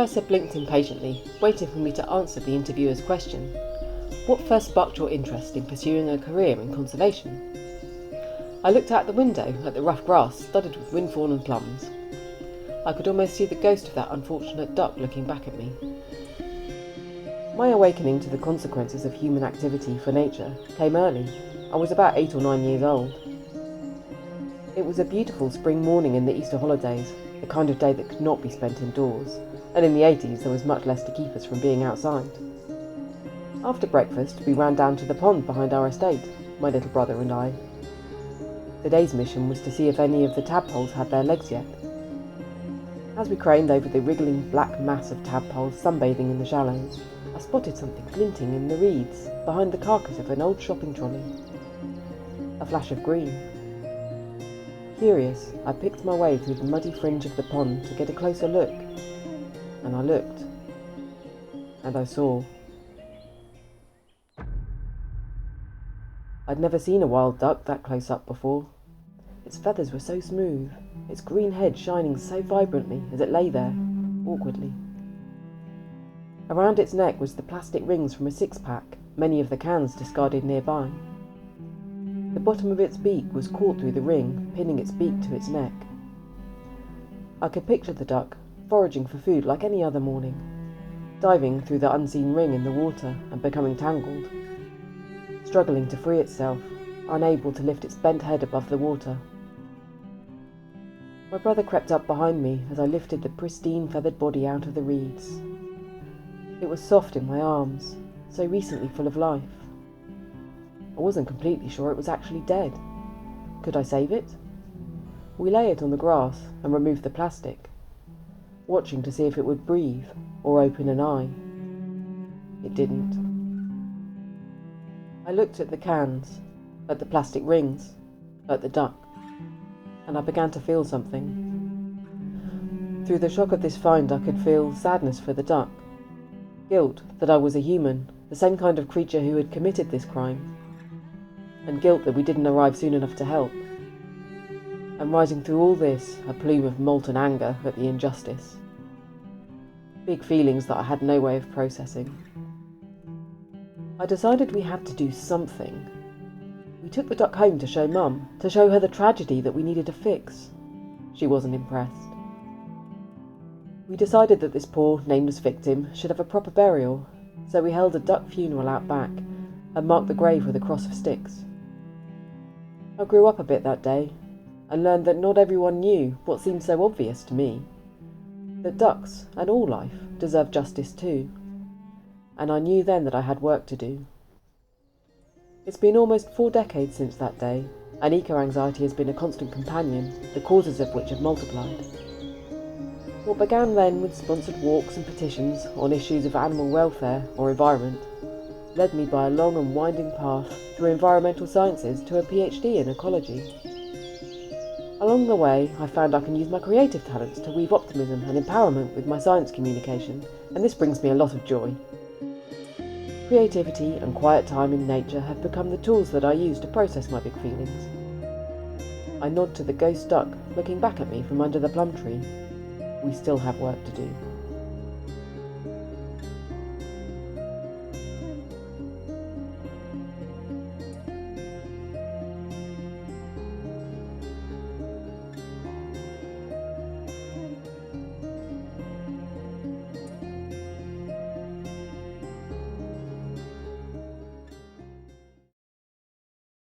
cursor blinked impatiently, waiting for me to answer the interviewer's question. What first sparked your interest in pursuing a career in conservation? I looked out the window at the rough grass studded with windfawn and plums. I could almost see the ghost of that unfortunate duck looking back at me. My awakening to the consequences of human activity for nature came early. I was about 8 or 9 years old. It was a beautiful spring morning in the Easter holidays, the kind of day that could not be spent indoors, and in the 80s there was much less to keep us from being outside. After breakfast, we ran down to the pond behind our estate, my little brother and I. The day's mission was to see if any of the tadpoles had their legs yet. As we craned over the wriggling black mass of tadpoles sunbathing in the shallows, I spotted something glinting in the reeds behind the carcass of an old shopping trolley. A flash of green. Curious, I picked my way through the muddy fringe of the pond to get a closer look. And I looked. And I saw. I'd never seen a wild duck that close up before. Its feathers were so smooth, its green head shining so vibrantly as it lay there, awkwardly. Around its neck was the plastic rings from a six-pack, many of the cans discarded nearby. The bottom of its beak was caught through the ring, pinning its beak to its neck. I could picture the duck, foraging for food like any other morning, diving through the unseen ring in the water and becoming tangled, struggling to free itself, unable to lift its bent head above the water. My brother crept up behind me as I lifted the pristine feathered body out of the reeds. It was soft in my arms, so recently full of life. I wasn't completely sure it was actually dead. Could I save it? We lay it on the grass and removed the plastic, watching to see if it would breathe or open an eye. It didn't. I looked at the cans, at the plastic rings, at the duck, and I began to feel something. Through the shock of this find, I could feel sadness for the duck, guilt that I was a human, the same kind of creature who had committed this crime, and guilt that we didn't arrive soon enough to help. And rising through all this, a plume of molten anger at the injustice. Big feelings that I had no way of processing. I decided we had to do something. We took the duck home to show Mum, to show her the tragedy that we needed to fix. She wasn't impressed. We decided that this poor, nameless victim should have a proper burial, so we held a duck funeral out back and marked the grave with a cross of sticks. I grew up a bit that day and learned that not everyone knew what seemed so obvious to me, that ducks and all life deserve justice too, and I knew then that I had work to do. It's been almost 4 decades since that day, and eco-anxiety has been a constant companion, the causes of which have multiplied. What began then with sponsored walks and petitions on issues of animal welfare or environment led me by a long and winding path through environmental sciences to a PhD in ecology. Along the way, I found I can use my creative talents to weave optimism and empowerment with my science communication, and this brings me a lot of joy. Creativity and quiet time in nature have become the tools that I use to process my big feelings. I nod to the ghost duck looking back at me from under the plum tree. We still have work to do.